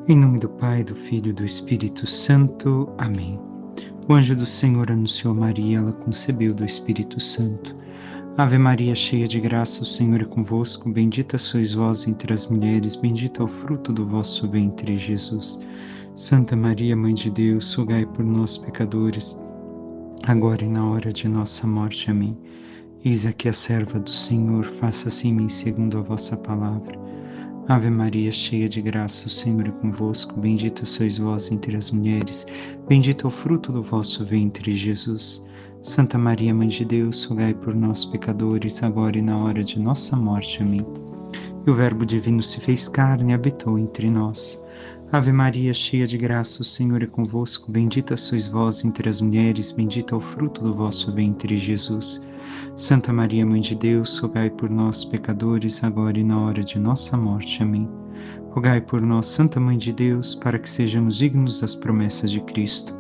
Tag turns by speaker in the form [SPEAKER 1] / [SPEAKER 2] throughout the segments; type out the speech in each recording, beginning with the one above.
[SPEAKER 1] Em nome do Pai, do Filho e do Espírito Santo. Amém. O anjo do Senhor anunciou a Maria, ela concebeu do Espírito Santo. Ave Maria, cheia de graça, o Senhor é convosco. Bendita sois vós entre as mulheres, bendito é o fruto do vosso ventre, Jesus. Santa Maria, Mãe de Deus, rogai por nós, pecadores, agora e na hora de nossa morte. Amém. Eis aqui a serva do Senhor, faça-se em mim segundo a vossa palavra. Ave Maria, cheia de graça, o Senhor é convosco. Bendita sois vós entre as mulheres, bendito é o fruto do vosso ventre, Jesus. Santa Maria, Mãe de Deus, rogai por nós, pecadores, agora e na hora de nossa morte. Amém. E o Verbo divino se fez carne e habitou entre nós. Ave Maria, cheia de graça, o Senhor é convosco. Bendita sois vós entre as mulheres, bendito é o fruto do vosso ventre, Jesus. Santa Maria, Mãe de Deus, rogai por nós, pecadores, agora e na hora de nossa morte. Amém. Rogai por nós, Santa Mãe de Deus, para que sejamos dignos das promessas de Cristo.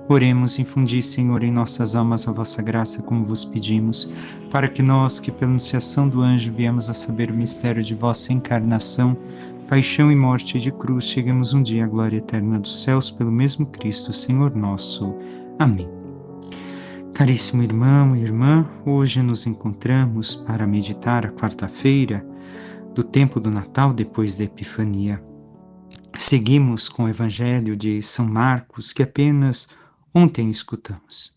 [SPEAKER 1] Oremos, infundi, Senhor, em nossas almas a vossa graça, como vos pedimos, para que nós, que pela anunciação do anjo viemos a saber o mistério de vossa encarnação, paixão e morte de cruz, cheguemos um dia à glória eterna dos céus, pelo mesmo Cristo, Senhor nosso. Amém. Caríssimo irmão e irmã, hoje nos encontramos para meditar a quarta-feira do tempo do Natal depois da Epifania. Seguimos com o Evangelho de São Marcos, que apenas ontem escutamos.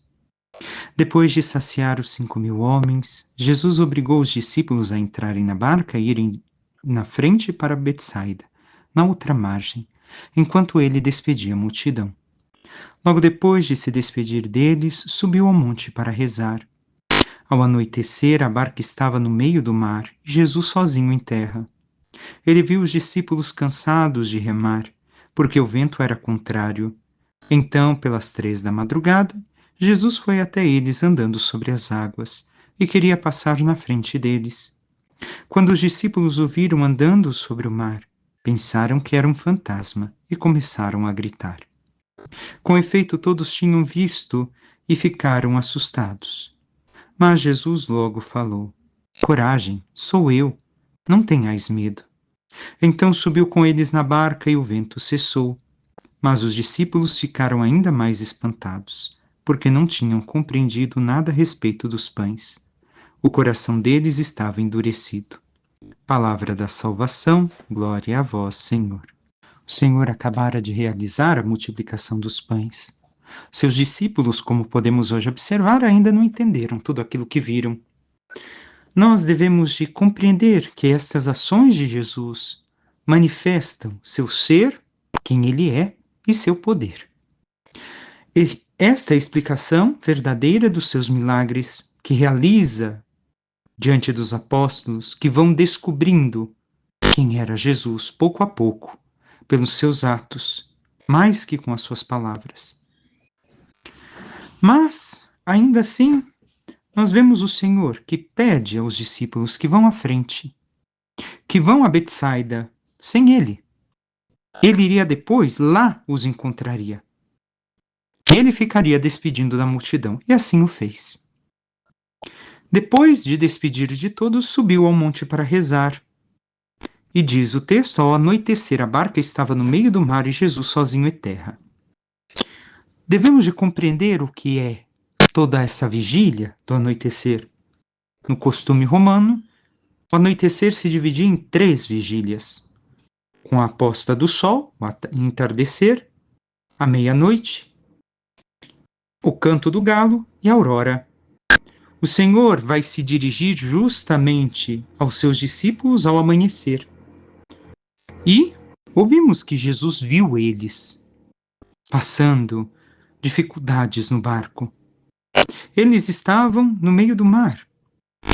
[SPEAKER 1] Depois de saciar os 5.000 homens, Jesus obrigou os discípulos a entrarem na barca e irem na frente para Betsaida, na outra margem, enquanto ele despedia a multidão. Logo depois de se despedir deles, subiu ao monte para rezar. Ao anoitecer, a barca estava no meio do mar e Jesus sozinho em terra. Ele viu os discípulos cansados de remar, porque o vento era contrário. Então, pelas 3 da madrugada, Jesus foi até eles andando sobre as águas e queria passar na frente deles. Quando os discípulos o viram andando sobre o mar, pensaram que era um fantasma e começaram a gritar. Com efeito, todos tinham visto e ficaram assustados. Mas Jesus logo falou: Coragem, sou eu, não tenhais medo. Então subiu com eles na barca e o vento cessou. Mas os discípulos ficaram ainda mais espantados, porque não tinham compreendido nada a respeito dos pães. O coração deles estava endurecido. Palavra da salvação, glória a vós, Senhor. O Senhor acabara de realizar a multiplicação dos pães. Seus discípulos, como podemos hoje observar, ainda não entenderam tudo aquilo que viram. Nós devemos de compreender que estas ações de Jesus manifestam seu ser, quem ele é, e seu poder. E esta é a explicação verdadeira dos seus milagres que realiza diante dos apóstolos, que vão descobrindo quem era Jesus pouco a pouco, pelos seus atos, mais que com as suas palavras. Mas, ainda assim, nós vemos o Senhor que pede aos discípulos que vão à frente, que vão a Betsaida sem ele. Ele iria depois, lá os encontraria. Ele ficaria despedindo da multidão, e assim o fez. Depois de despedir de todos, subiu ao monte para rezar. E diz o texto, ao anoitecer a barca estava no meio do mar e Jesus sozinho em terra. Devemos de compreender o que é toda essa vigília do anoitecer. No costume romano, o anoitecer se dividia em 3 vigílias. Com a posta do sol, o entardecer, a meia-noite, o canto do galo e a aurora. O Senhor vai se dirigir justamente aos seus discípulos ao amanhecer. E ouvimos que Jesus viu eles passando dificuldades no barco. Eles estavam no meio do mar.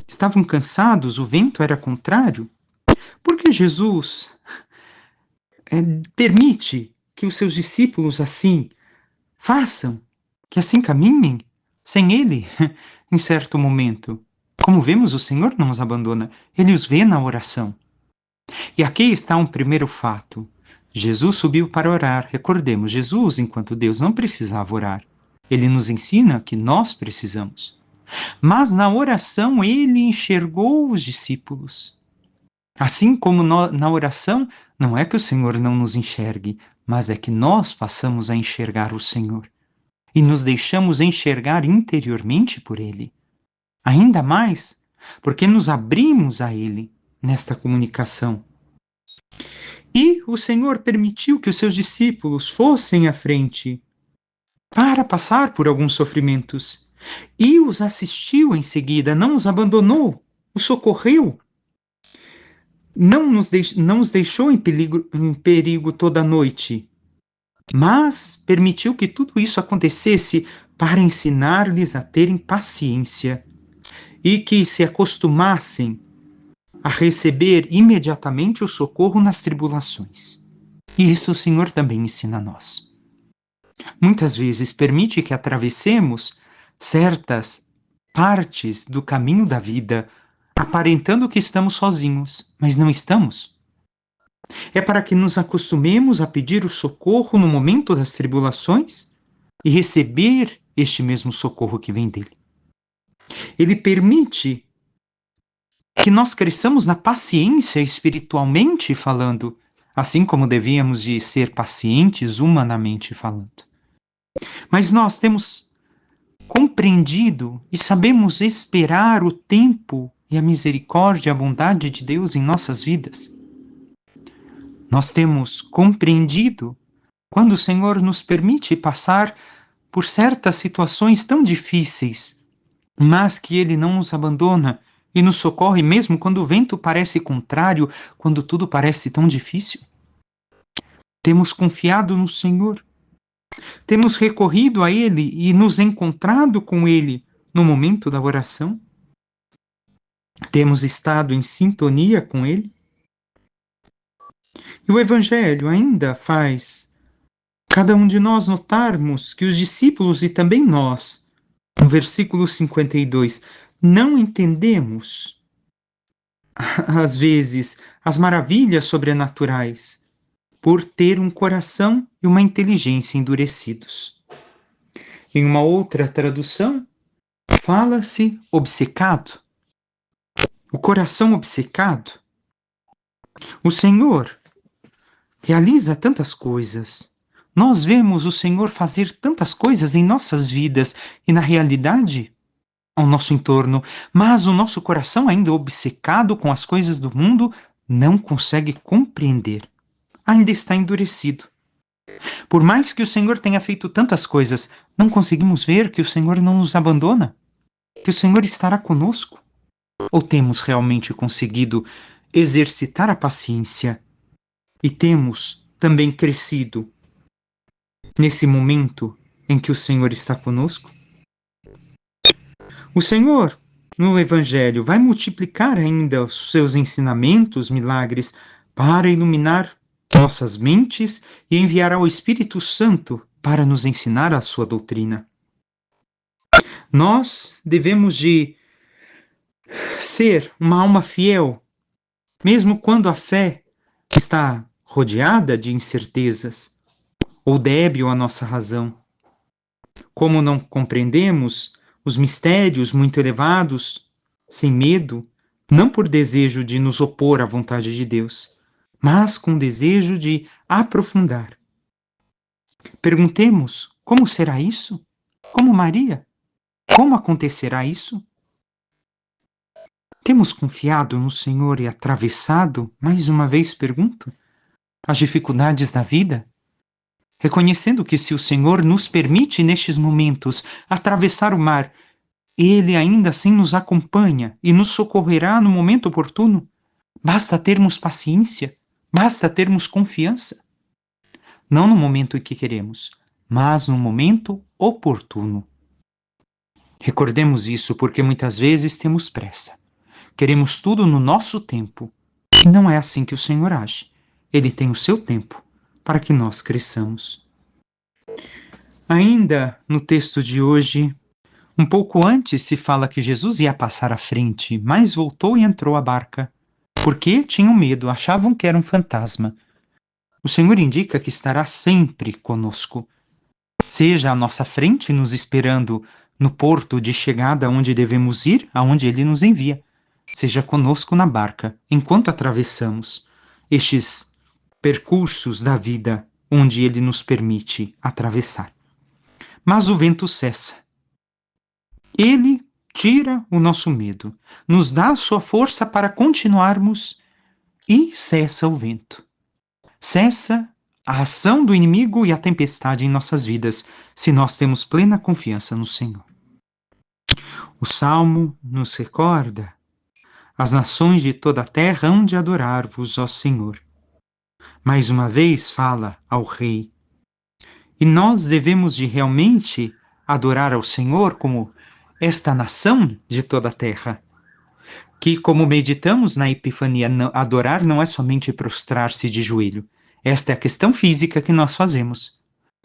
[SPEAKER 1] Estavam cansados, o vento era contrário. Por que Jesus permite que os seus discípulos assim façam, que assim caminhem sem ele em certo momento? Como vemos, o Senhor não os abandona, ele os vê na oração. E aqui está um primeiro fato. Jesus subiu para orar. Recordemos, Jesus, enquanto Deus, não precisava orar. Ele nos ensina que nós precisamos. Mas na oração ele enxergou os discípulos. Assim como na oração, não é que o Senhor não nos enxergue, mas é que nós passamos a enxergar o Senhor e nos deixamos enxergar interiormente por Ele. Ainda mais porque nos abrimos a Ele nesta comunicação. E o Senhor permitiu que os seus discípulos fossem à frente para passar por alguns sofrimentos e os assistiu em seguida, não os abandonou, os socorreu, não os deixou em perigo toda a noite, mas permitiu que tudo isso acontecesse para ensinar-lhes a terem paciência e que se acostumassem a receber imediatamente o socorro nas tribulações. E isso o Senhor também ensina a nós. Muitas vezes permite que atravessemos certas partes do caminho da vida, aparentando que estamos sozinhos, mas não estamos. É para que nos acostumemos a pedir o socorro no momento das tribulações e receber este mesmo socorro que vem dele. Ele permite que nós cresçamos na paciência espiritualmente falando, assim como devíamos de ser pacientes humanamente falando. Mas nós temos compreendido e sabemos esperar o tempo e a misericórdia e a bondade de Deus em nossas vidas. Nós temos compreendido quando o Senhor nos permite passar por certas situações tão difíceis, mas que Ele não nos abandona e nos socorre mesmo quando o vento parece contrário, quando tudo parece tão difícil. Temos confiado no Senhor, temos recorrido a Ele e nos encontrado com Ele no momento da oração, temos estado em sintonia com Ele. E o Evangelho ainda faz cada um de nós notarmos que os discípulos e também nós, no versículo 52, não entendemos, às vezes, as maravilhas sobrenaturais, por ter um coração e uma inteligência endurecidos. Em uma outra tradução, fala-se obcecado. O coração obcecado. O Senhor realiza tantas coisas. Nós vemos o Senhor fazer tantas coisas em nossas vidas e, na realidade, ao nosso entorno, mas o nosso coração, ainda obcecado com as coisas do mundo, não consegue compreender. Ainda está endurecido. Por mais que o Senhor tenha feito tantas coisas, não conseguimos ver que o Senhor não nos abandona, que o Senhor estará conosco. Ou temos realmente conseguido exercitar a paciência e temos também crescido nesse momento em que o Senhor está conosco? O Senhor, no Evangelho, vai multiplicar ainda os seus ensinamentos, milagres, para iluminar nossas mentes e enviará o Espírito Santo para nos ensinar a sua doutrina. Nós devemos de ser uma alma fiel, mesmo quando a fé está rodeada de incertezas ou débil a nossa razão. Como não compreendemos os mistérios muito elevados, sem medo, não por desejo de nos opor à vontade de Deus, mas com desejo de aprofundar. Perguntemos: como será isso? Como Maria? Como acontecerá isso? Temos confiado no Senhor e atravessado, mais uma vez pergunto, as dificuldades da vida? Reconhecendo que se o Senhor nos permite nestes momentos atravessar o mar, Ele ainda assim nos acompanha e nos socorrerá no momento oportuno. Basta termos paciência, basta termos confiança. Não no momento em que queremos, mas no momento oportuno. Recordemos isso porque muitas vezes temos pressa. Queremos tudo no nosso tempo. E não é assim que o Senhor age. Ele tem o seu tempo para que nós cresçamos. Ainda no texto de hoje, um pouco antes se fala que Jesus ia passar à frente, mas voltou e entrou à barca. Porque tinham medo, achavam que era um fantasma. O Senhor indica que estará sempre conosco. Seja à nossa frente, nos esperando no porto de chegada onde devemos ir, aonde Ele nos envia. seja conosco na barca enquanto atravessamos estes percursos da vida onde Ele nos permite atravessar. Mas o vento cessa. Ele tira o nosso medo, nos dá a sua força para continuarmos e cessa o vento. Cessa a ação do inimigo e a tempestade em nossas vidas, se nós temos plena confiança no Senhor. O Salmo nos recorda: as nações de toda a terra hão de adorar-vos, ó Senhor. Mais uma vez fala ao rei. E nós devemos de realmente adorar ao Senhor como esta nação de toda a terra. Que, como meditamos na Epifania, adorar não é somente prostrar-se de joelho. Esta é a questão física que nós fazemos.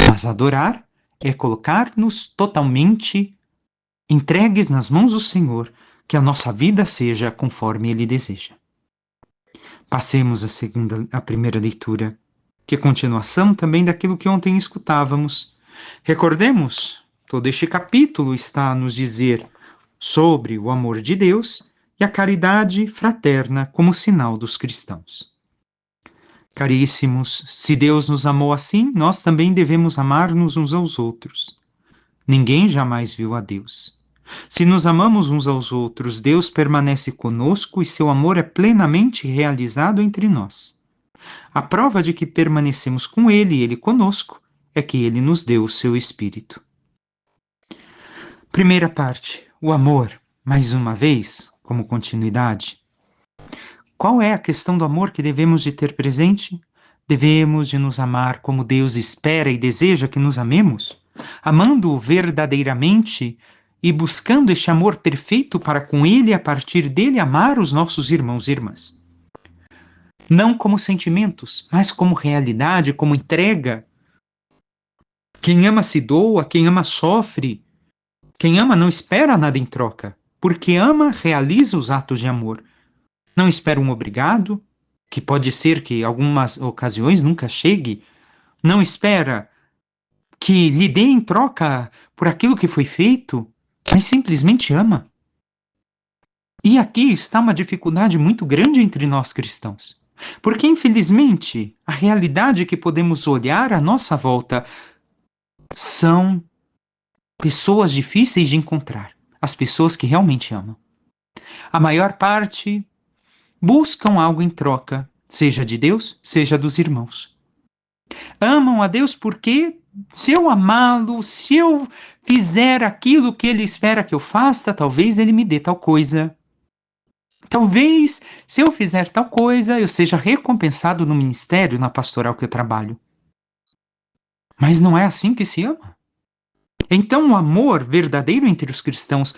[SPEAKER 1] Mas adorar é colocar-nos totalmente entregues nas mãos do Senhor, que a nossa vida seja conforme Ele deseja. Passemos a primeira leitura, que é continuação também daquilo que ontem escutávamos. Recordemos, todo este capítulo está a nos dizer sobre o amor de Deus e a caridade fraterna como sinal dos cristãos. Caríssimos, se Deus nos amou assim, nós também devemos amar-nos uns aos outros. Ninguém jamais viu a Deus. Se nos amamos uns aos outros, Deus permanece conosco e seu amor é plenamente realizado entre nós. A prova de que permanecemos com Ele e Ele conosco é que Ele nos deu o seu Espírito. Primeira parte, o amor, mais uma vez, como continuidade. Qual é a questão do amor que devemos de ter presente? Devemos de nos amar como Deus espera e deseja que nos amemos, amando-o verdadeiramente e buscando este amor perfeito para com Ele e a partir dele amar os nossos irmãos e irmãs. Não como sentimentos, mas como realidade, como entrega. Quem ama se doa, quem ama sofre. Quem ama não espera nada em troca, porque ama realiza os atos de amor. Não espera um obrigado, que pode ser que em algumas ocasiões nunca chegue. Não espera que lhe dê em troca por aquilo que foi feito, mas simplesmente ama. E aqui está uma dificuldade muito grande entre nós cristãos. Porque, infelizmente, a realidade que podemos olhar à nossa volta são pessoas difíceis de encontrar, as pessoas que realmente amam. A maior parte buscam algo em troca, seja de Deus, seja dos irmãos. Amam a Deus porque, se eu amá-lo, se eu fizer aquilo que Ele espera que eu faça, talvez Ele me dê tal coisa. Talvez, se eu fizer tal coisa, eu seja recompensado no ministério, na pastoral que eu trabalho. Mas não é assim que se ama. Então, o amor verdadeiro entre os cristãos,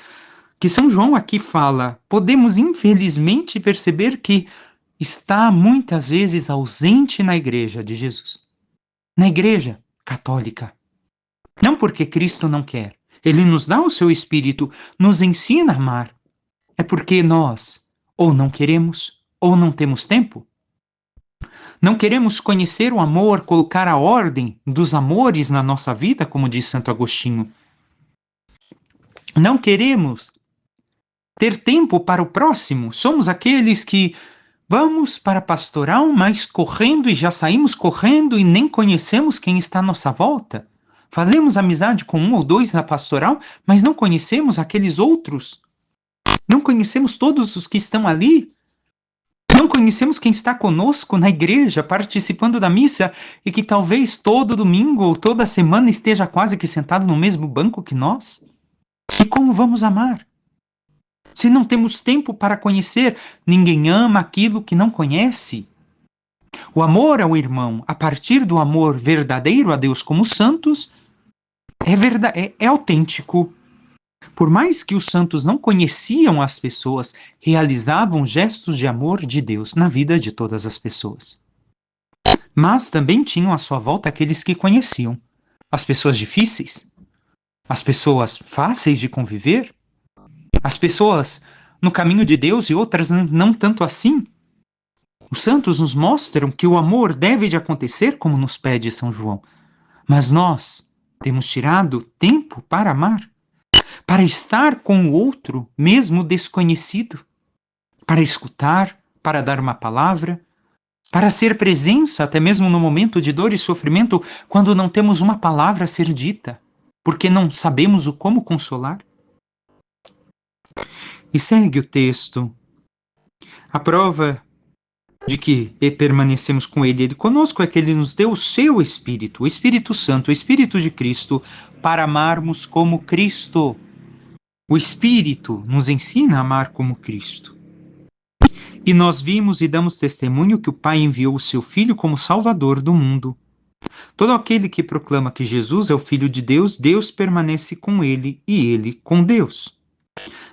[SPEAKER 1] que São João aqui fala, podemos infelizmente perceber que está muitas vezes ausente na igreja de Jesus. Na igreja católica. Não porque Cristo não quer. Ele nos dá o seu Espírito, nos ensina a amar. É porque nós ou não queremos, ou não temos tempo. Não queremos conhecer o amor, colocar a ordem dos amores na nossa vida, como diz Santo Agostinho. Não queremos ter tempo para o próximo. Somos aqueles que vamos para a pastoral, mas correndo e já saímos correndo e nem conhecemos quem está à nossa volta. Fazemos amizade com um ou dois na pastoral, mas não conhecemos aqueles outros. Não conhecemos todos os que estão ali. Não conhecemos quem está conosco na igreja, participando da missa e que talvez todo domingo ou toda semana esteja quase que sentado no mesmo banco que nós. E como vamos amar? Se não temos tempo para conhecer, ninguém ama aquilo que não conhece. O amor ao irmão, a partir do amor verdadeiro a Deus como santos, é autêntico. Por mais que os santos não conheciam as pessoas, realizavam gestos de amor de Deus na vida de todas as pessoas. Mas também tinham à sua volta aqueles que conheciam. As pessoas difíceis, as pessoas fáceis de conviver, as pessoas no caminho de Deus e outras não tanto assim. Os santos nos mostram que o amor deve de acontecer como nos pede São João. Mas nós temos tirado tempo para amar, para estar com o outro, mesmo desconhecido, para escutar, para dar uma palavra, para ser presença até mesmo no momento de dor e sofrimento, quando não temos uma palavra a ser dita, porque não sabemos o como consolar? E segue o texto. A prova de que permanecemos com Ele conosco é que Ele nos deu o seu Espírito, o Espírito Santo, o Espírito de Cristo, para amarmos como Cristo. O Espírito nos ensina a amar como Cristo. E nós vimos e damos testemunho que o Pai enviou o seu Filho como Salvador do mundo. Todo aquele que proclama que Jesus é o Filho de Deus, Deus permanece com ele e ele com Deus.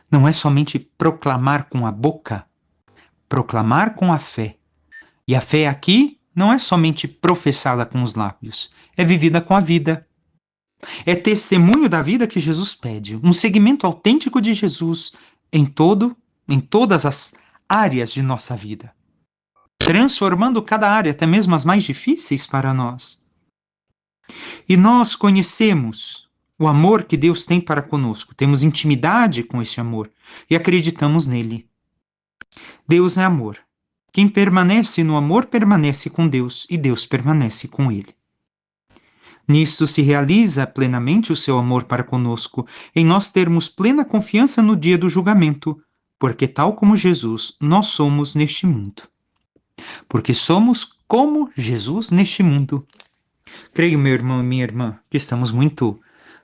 [SPEAKER 1] Não é somente proclamar com a boca, proclamar com a fé. E a fé aqui não é somente professada com os lábios, é vivida com a vida. É testemunho da vida que Jesus pede, um seguimento autêntico de Jesus em todas as áreas de nossa vida, transformando cada área, até mesmo as mais difíceis para nós. E nós conhecemos o amor que Deus tem para conosco, temos intimidade com esse amor e acreditamos nele. Deus é amor. Quem permanece no amor permanece com Deus e Deus permanece com ele. Nisto se realiza plenamente o seu amor para conosco, em nós termos plena confiança no dia do julgamento, porque tal como Jesus, nós somos neste mundo. Porque somos como Jesus neste mundo. Creio, meu irmão e minha irmã, que estamos muito,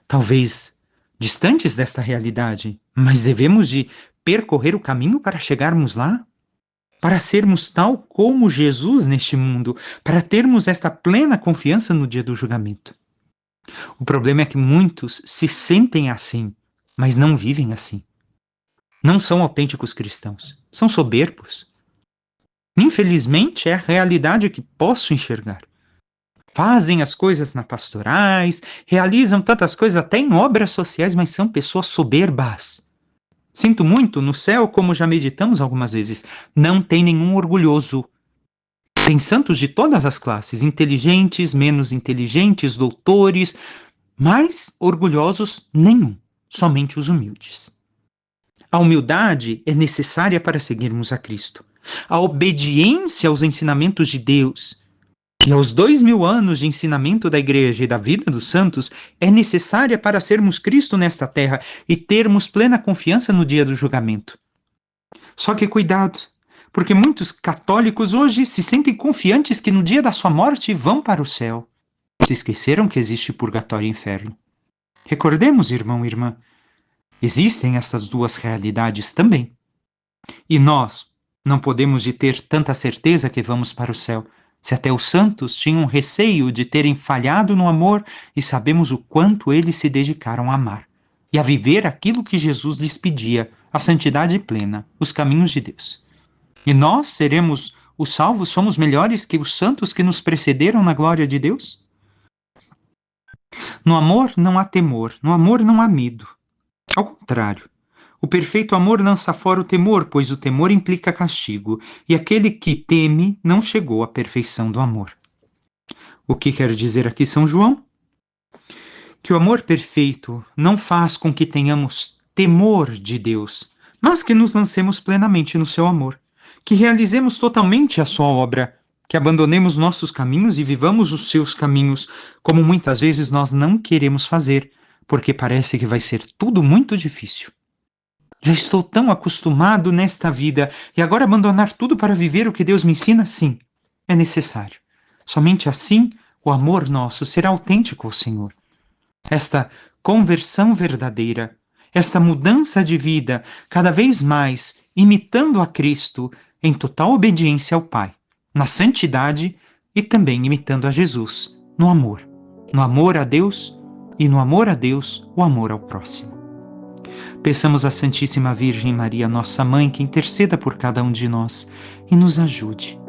[SPEAKER 1] talvez, distantes desta realidade, mas devemos de percorrer o caminho para chegarmos lá, para sermos tal como Jesus neste mundo, para termos esta plena confiança no dia do julgamento. O problema é que muitos se sentem assim, mas não vivem assim. Não são autênticos cristãos, são soberbos. Infelizmente, é a realidade que posso enxergar. Fazem as coisas na pastorais, realizam tantas coisas até em obras sociais, mas são pessoas soberbas. Sinto muito, no céu, como já meditamos algumas vezes, não tem nenhum orgulhoso. Tem santos de todas as classes, inteligentes, menos inteligentes, doutores, mas orgulhosos nenhum, somente os humildes. A humildade é necessária para seguirmos a Cristo. A obediência aos ensinamentos de Deus e aos 2000 anos de ensinamento da Igreja e da vida dos santos é necessária para sermos Cristo nesta terra e termos plena confiança no dia do julgamento. Só que cuidado, porque muitos católicos hoje se sentem confiantes que no dia da sua morte vão para o céu. Se esqueceram que existe purgatório e inferno. Recordemos, irmão e irmã, existem essas duas realidades também. E nós não podemos de ter tanta certeza que vamos para o céu, se até os santos tinham receio de terem falhado no amor e sabemos o quanto eles se dedicaram a amar e a viver aquilo que Jesus lhes pedia, a santidade plena, os caminhos de Deus. E nós seremos os salvos, somos melhores que os santos que nos precederam na glória de Deus? No amor não há temor, no amor não há medo. Ao contrário, o perfeito amor lança fora o temor, pois o temor implica castigo, e aquele que teme não chegou à perfeição do amor. O que quer dizer aqui São João? Que o amor perfeito não faz com que tenhamos temor de Deus, mas que nos lancemos plenamente no seu amor, que realizemos totalmente a sua obra, que abandonemos nossos caminhos e vivamos os seus caminhos, como muitas vezes nós não queremos fazer, porque parece que vai ser tudo muito difícil. Já estou tão acostumado nesta vida e agora abandonar tudo para viver o que Deus me ensina? Sim, é necessário. Somente assim o amor nosso será autêntico ao Senhor. Esta conversão verdadeira, esta mudança de vida, cada vez mais imitando a Cristo em total obediência ao Pai, na santidade e também imitando a Jesus no amor a Deus e no amor a Deus, o amor ao próximo. Peçamos à Santíssima Virgem Maria, nossa Mãe, que interceda por cada um de nós e nos ajude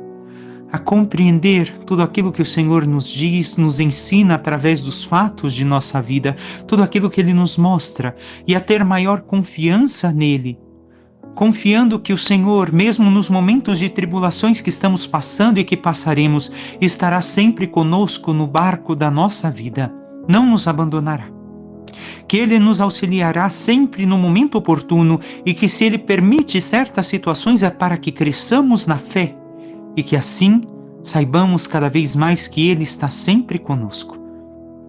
[SPEAKER 1] a compreender tudo aquilo que o Senhor nos diz, nos ensina através dos fatos de nossa vida, tudo aquilo que Ele nos mostra e a ter maior confiança nele, confiando que o Senhor, mesmo nos momentos de tribulações que estamos passando e que passaremos, estará sempre conosco no barco da nossa vida, não nos abandonará. que Ele nos auxiliará sempre no momento oportuno e que, se Ele permite certas situações, é para que cresçamos na fé e que assim saibamos cada vez mais que Ele está sempre conosco.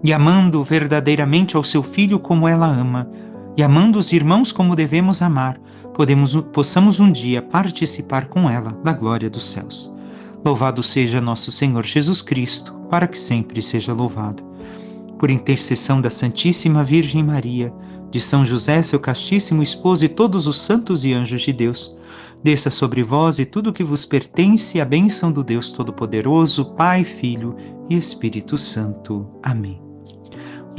[SPEAKER 1] E amando verdadeiramente ao seu Filho como ela ama, e amando os irmãos como devemos amar, possamos um dia participar com ela da glória dos céus. Louvado seja nosso Senhor Jesus Cristo, para que sempre seja louvado. Por intercessão da Santíssima Virgem Maria, de São José, seu castíssimo esposo, e todos os santos e anjos de Deus, desça sobre vós e tudo que vos pertence a bênção do Deus Todo-Poderoso, Pai, Filho e Espírito Santo. Amém.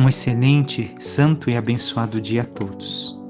[SPEAKER 1] Um excelente, santo e abençoado dia a todos.